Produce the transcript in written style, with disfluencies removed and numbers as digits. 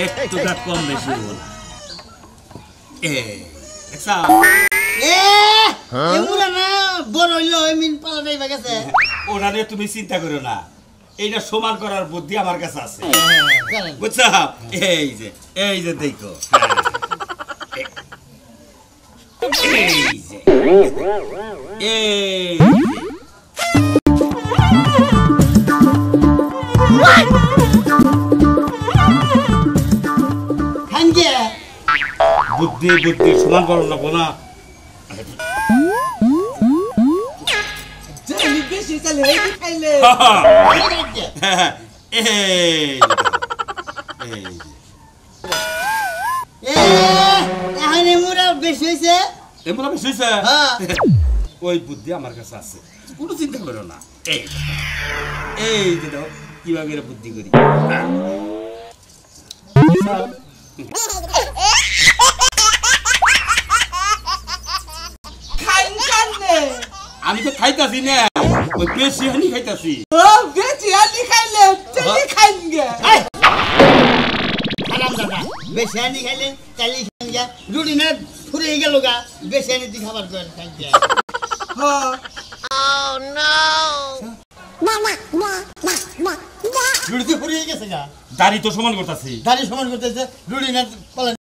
একটুটা কম বেশি হলো না দেখছা এমুরা না বড় হইলো মিন পালা নাই গেছে ওটা নিয়ে তুমি চিন্তা করো না এইটা সমান করার বুদ্ধি আমার কাছে আছে বুঝছো এই যে দেখো বুদ্ধি বুদ্ধি সমান করো না বোনা বেশি চালে খাইলে বেশি হয়েছে ওই বুদ্ধি আমার কাছে আছে কোনো চিন্তা করো না এই যে দাও কিভাবে বুদ্ধি করি আমি তো খাইতাছি না ওই বেশি হানি খাইতাছি বেশি হানি খাইলে চালি খাইন গে আরাম দাদা বেশি হানি খাইলে চালি খাইন গে রুটি না ফুরে গেল গা বেশি হানি দি খাবার করে খাইন গে হ্যাঁ Oh no রুটি ফুরে গেছে গা দাড়ি তো সমান করতাছি দাড়ি সমান করতেছে রুটি না